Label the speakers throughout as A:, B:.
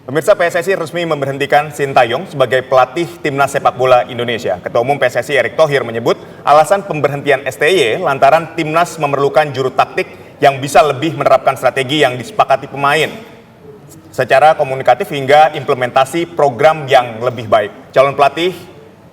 A: Pemirsa, PSSI resmi memberhentikan Sintayong sebagai pelatih Timnas Sepak Bola Indonesia. Ketua Umum PSSI Erick Thohir menyebut alasan pemberhentian STY lantaran Timnas memerlukan juru taktik yang bisa lebih menerapkan strategi yang disepakati pemain secara komunikatif hingga implementasi program yang lebih baik. Calon pelatih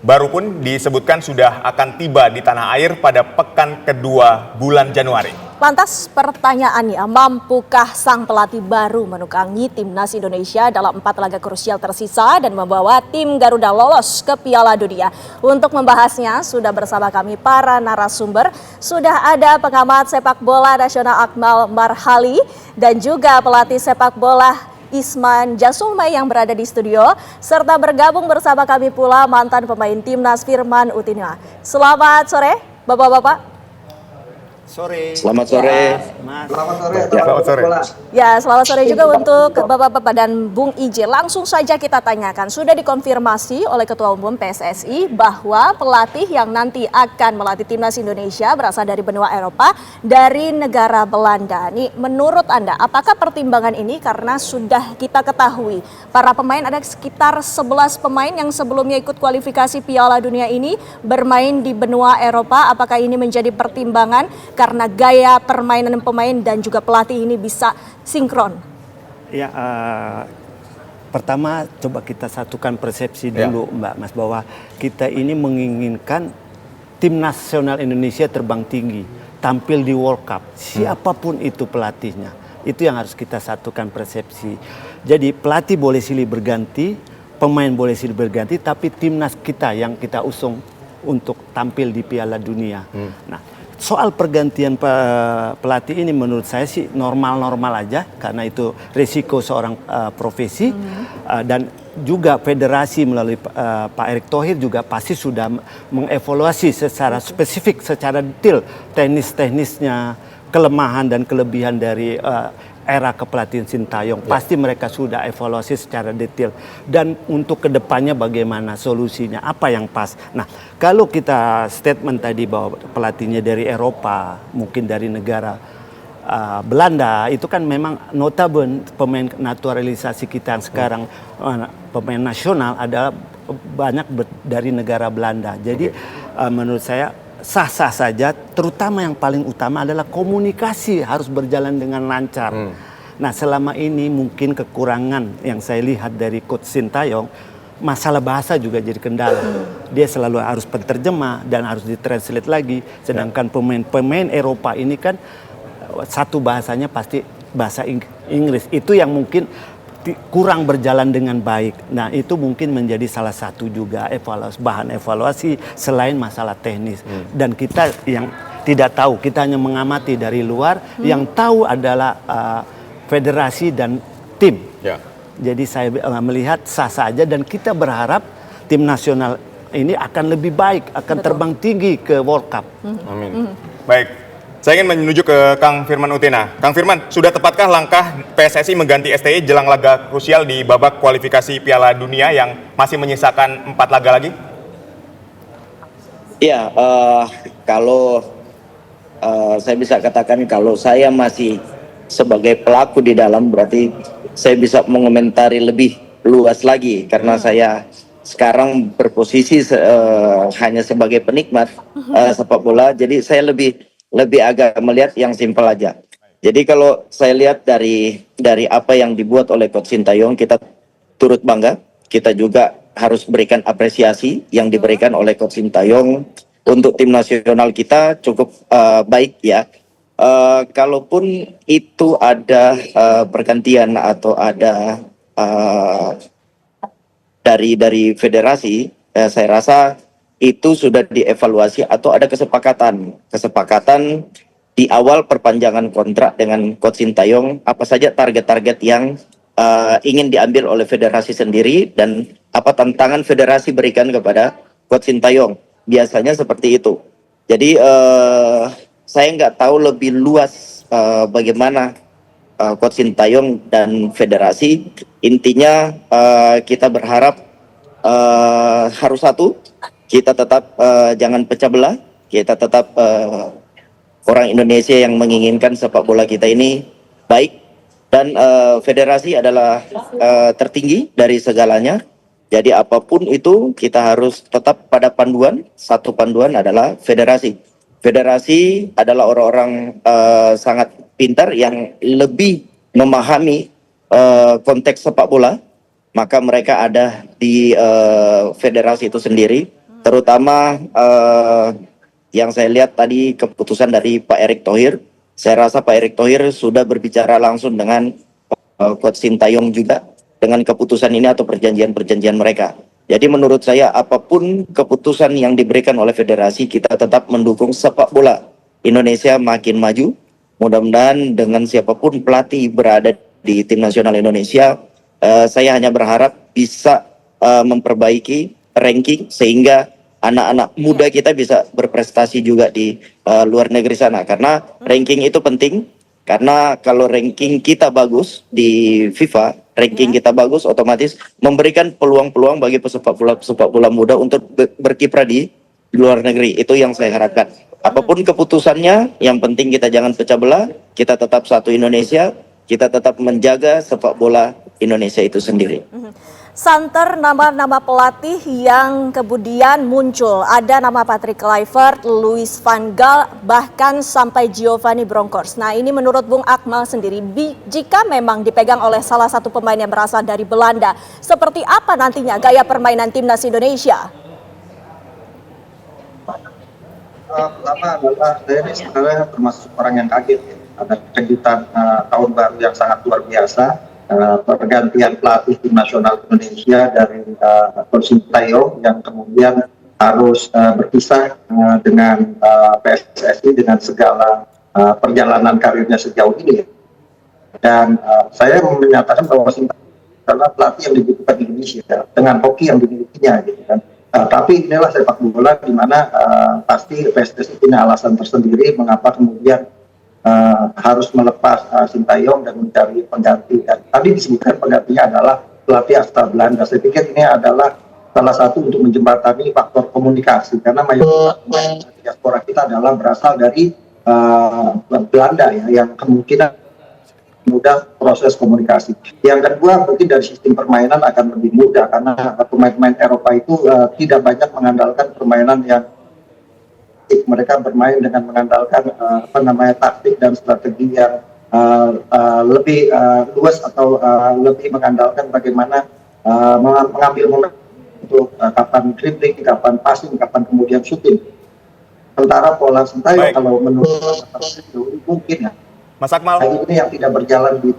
A: baru pun disebutkan sudah akan tiba di tanah air pada pekan kedua bulan Januari.
B: Lantas pertanyaannya, mampukah sang pelatih baru menukangi Timnas Indonesia dalam 4 laga krusial tersisa dan membawa tim Garuda lolos ke Piala Dunia? Untuk membahasnya sudah bersama kami para narasumber. Sudah ada pengamat sepak bola nasional Akmal Marhali dan juga pelatih sepak bola Isman Jasulma yang berada di studio, serta bergabung bersama kami pula mantan pemain Timnas Firman Utina. Selamat sore Bapak-bapak.
C: Selamat sore.
D: Mas.
A: Selamat sore.
B: Ya, selamat sore juga untuk Bapak-bapak dan Bung IJ. Langsung saja kita tanyakan, sudah dikonfirmasi oleh Ketua Umum PSSI bahwa pelatih yang nanti akan melatih Timnas Indonesia berasal dari benua Eropa, dari negara Belanda. Nih, menurut Anda, apakah pertimbangan ini karena sudah kita ketahui para pemain ada sekitar 11 pemain yang sebelumnya ikut kualifikasi Piala Dunia ini bermain di benua Eropa, apakah ini menjadi pertimbangan karena gaya permainan pemain dan juga pelatih ini bisa sinkron?
D: Ya, pertama coba kita satukan persepsi dulu Mbak Mas, bahwa kita ini menginginkan tim nasional Indonesia terbang tinggi, tampil di World Cup, siapapun itu pelatihnya. Itu yang harus kita satukan persepsi. Jadi pelatih boleh silih berganti, pemain boleh silih berganti, tapi timnas kita yang kita usung untuk tampil di Piala Dunia. Nah, soal pergantian pelatih ini menurut saya sih normal-normal aja, karena itu risiko seorang profesi. Dan juga federasi melalui Pak Erick Thohir juga pasti sudah mengevaluasi secara spesifik, secara detail teknisnya, kelemahan dan kelebihan dari era kepelatihan Sintayong. Pasti mereka sudah evaluasi secara detail. Dan untuk kedepannya bagaimana solusinya, apa yang pas. Nah, kalau kita statement tadi bahwa pelatihnya dari Eropa, mungkin dari negara Belanda, itu kan memang notabene pemain naturalisasi kita yang sekarang pemain nasional adalah banyak dari negara Belanda. Jadi menurut saya sah-sah saja, terutama yang paling utama adalah komunikasi harus berjalan dengan lancar. Nah, selama ini mungkin kekurangan yang saya lihat dari Coach Sintayong, masalah bahasa juga jadi kendala. Dia selalu harus penterjemah dan harus ditranslate lagi. Sedangkan pemain Eropa ini kan satu bahasanya pasti bahasa Inggris. Itu yang mungkin kurang berjalan dengan baik. Nah, itu mungkin menjadi salah satu juga bahan evaluasi selain masalah teknis. Dan kita yang tidak tahu, kita hanya mengamati dari luar, yang tahu adalah federasi dan tim. Jadi saya melihat sah-sah aja, dan kita berharap tim nasional ini akan lebih baik, akan terbang tinggi ke World Cup.
A: Amin. Baik. Saya ingin menuju ke Kang Firman Utina. Kang Firman, sudah tepatkah langkah PSSI mengganti STY jelang laga krusial di babak kualifikasi Piala Dunia yang masih menyisakan 4 laga lagi?
C: Ya, kalau saya bisa katakan kalau saya masih sebagai pelaku di dalam, berarti saya bisa mengomentari lebih luas lagi karena saya sekarang berposisi hanya sebagai penikmat sepak bola. Jadi saya lebih agak melihat yang simpel aja. Jadi kalau saya lihat dari apa yang dibuat oleh Coach Sintayong, kita turut bangga. Kita juga harus berikan apresiasi yang diberikan oleh Coach Sintayong untuk tim nasional kita cukup baik ya. Kalaupun itu ada pergantian atau ada dari federasi, saya rasa itu sudah dievaluasi atau ada kesepakatan di awal perpanjangan kontrak dengan Coach Sintayong, apa saja target-target yang ingin diambil oleh federasi sendiri dan apa tantangan federasi berikan kepada Coach Sintayong. Biasanya seperti itu. Jadi saya nggak tahu lebih luas bagaimana Coach Sintayong dan federasi. Intinya kita berharap harus satu. Kita tetap jangan pecah belah, kita tetap orang Indonesia yang menginginkan sepak bola kita ini baik, Dan federasi adalah tertinggi dari segalanya. Jadi apapun itu kita harus tetap pada panduan. Satu panduan adalah federasi. Federasi adalah orang-orang sangat pintar yang lebih memahami konteks sepak bola. Maka mereka ada di federasi itu sendiri. Terutama yang saya lihat tadi keputusan dari Pak Erick Thohir. Saya rasa Pak Erick Thohir sudah berbicara langsung dengan Coach Sintayong juga dengan keputusan ini atau perjanjian-perjanjian mereka. Jadi menurut saya apapun keputusan yang diberikan oleh federasi, kita tetap mendukung sepak bola Indonesia makin maju. Mudah-mudahan dengan siapapun pelatih berada di tim nasional Indonesia, saya hanya berharap bisa memperbaiki ranking sehingga anak-anak muda kita bisa berprestasi juga di luar negeri sana. Karena ranking itu penting. Karena kalau ranking kita bagus di FIFA, ranking kita bagus, otomatis memberikan peluang-peluang bagi pesepak bola muda untuk berkiprah di luar negeri. Itu yang saya harapkan. Apapun keputusannya, yang penting kita jangan pecah belah. Kita tetap satu Indonesia. Kita tetap menjaga sepak bola Indonesia itu sendiri.
B: Santer nama-nama pelatih yang kemudian muncul. Ada nama Patrick Kluivert, Louis van Gaal, bahkan sampai Giovanni Bronckhorst. Nah, ini menurut Bung Akmal sendiri, jika memang dipegang oleh salah satu pemain yang berasal dari Belanda, seperti apa nantinya gaya permainan timnas Indonesia?
E: Pertama adalah saya ini sebenarnya termasuk orang yang kaget ya. Ada kejutan tahun baru yang sangat luar biasa. Pergantian pelatih tim nasional Indonesia dari Coach Sintayong yang kemudian harus berpisah dengan PSSI dengan segala perjalanan karirnya sejauh ini. Dan saya menyatakan bahwa Sintayong adalah pelatih yang dibutuhkan di Indonesia dengan hoki yang dimilikinya, gitu kan. Tapi inilah sepak bola di mana pasti PSSI punya alasan tersendiri mengapa kemudian harus melepas Sintayong dan mencari pengganti. Dan tadi disebutkan penggantinya adalah pelatih asal Belanda. Saya pikir ini adalah salah satu untuk menjembatani faktor komunikasi karena mayoritas pemain diaspora kita adalah berasal dari Belanda ya, yang kemungkinan mudah proses komunikasi. Yang kedua mungkin dari sistem permainan akan lebih mudah karena pemain-pemain Eropa itu tidak banyak mengandalkan permainan yang mereka bermain dengan mengandalkan taktik dan strategi yang lebih luas atau lebih mengandalkan bagaimana mengambil momen untuk kapan dribbling, kapan passing, kapan kemudian shooting. Sementara pola Sintayong kalau menurut mungkin ya.
A: Mas Akmal.
E: Ini yang tidak berjalan di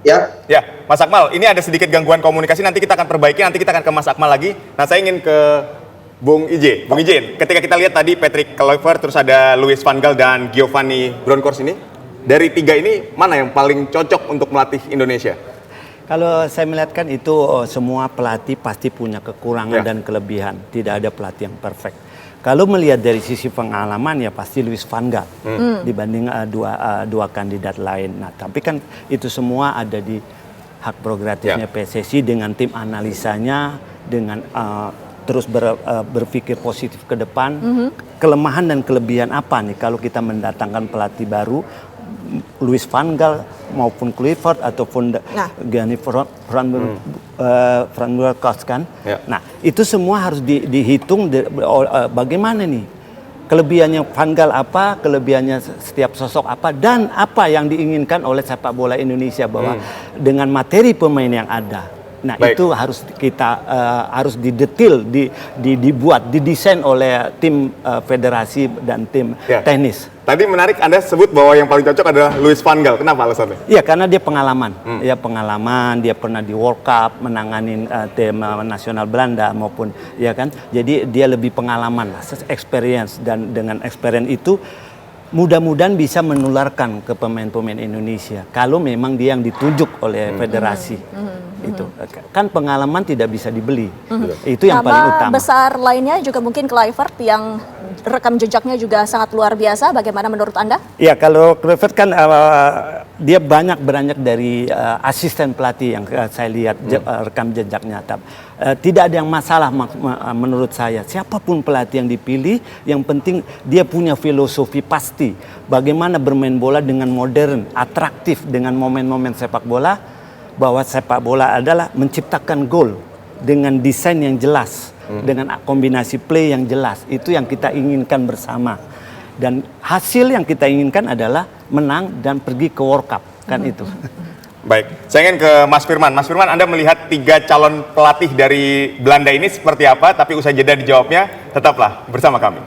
A: Ya, Mas Akmal, ini ada sedikit gangguan komunikasi, nanti kita akan perbaiki, nanti kita akan ke Mas Akmal lagi. Nah, saya ingin ke Bung Ije, ketika kita lihat tadi Patrick Kluivert, terus ada Louis van Gaal dan Giovanni Bronckhorst ini, dari tiga ini mana yang paling cocok untuk melatih Indonesia?
D: Kalau saya melihatkan itu semua pelatih pasti punya kekurangan dan kelebihan, tidak ada pelatih yang perfect. Kalau melihat dari sisi pengalaman ya pasti Louis van Gaal dibanding dua kandidat lain. Nah, tapi kan itu semua ada di hak prerogatifnya PSSI dengan tim analisanya, dengan terus berpikir positif ke depan. Kelemahan dan kelebihan apa nih kalau kita mendatangkan pelatih baru, Louis van Gaal maupun Kluivert ataupun Giovanni Bronckhorst kan. Nah, itu semua harus dihitung bagaimana nih kelebihannya Van Gaal apa, kelebihannya setiap sosok apa, dan apa yang diinginkan oleh sepak bola Indonesia bahwa dengan materi pemain yang ada. Nah, itu harus kita harus didetil, dibuat, didesain oleh tim federasi dan tim teknis.
A: Tadi menarik Anda sebut bahwa yang paling cocok adalah Louis van Gaal. Kenapa alasannya?
D: Iya, karena dia pengalaman. Ya, pengalaman, dia pernah di World Cup menanganin tim nasional Belanda maupun ya kan. Jadi dia lebih pengalaman, experience, dan dengan experience itu mudah-mudahan bisa menularkan ke pemain-pemain Indonesia kalau memang dia yang ditunjuk oleh federasi. Itu kan pengalaman tidak bisa dibeli. Itu yang paling utama.
B: Nama besar lainnya juga mungkin Kluivert yang rekam jejaknya juga sangat luar biasa. Bagaimana menurut Anda?
D: Ya, kalau Kluivert kan dia banyak beranjak dari asisten pelatih yang saya lihat rekam jejaknya. Tidak ada yang masalah menurut saya. Siapapun pelatih yang dipilih, yang penting dia punya filosofi pasti. Bagaimana bermain bola dengan modern, atraktif dengan momen-momen sepak bola. Bahwa sepak bola adalah menciptakan gol dengan desain yang jelas, dengan kombinasi play yang jelas. Itu yang kita inginkan bersama. Dan hasil yang kita inginkan adalah menang dan pergi ke World Cup, kan itu.
A: Baik, saya ingin ke Mas Firman. Mas Firman, Anda melihat 3 calon pelatih dari Belanda ini seperti apa? Tapi usai jeda dijawabnya, tetaplah bersama kami.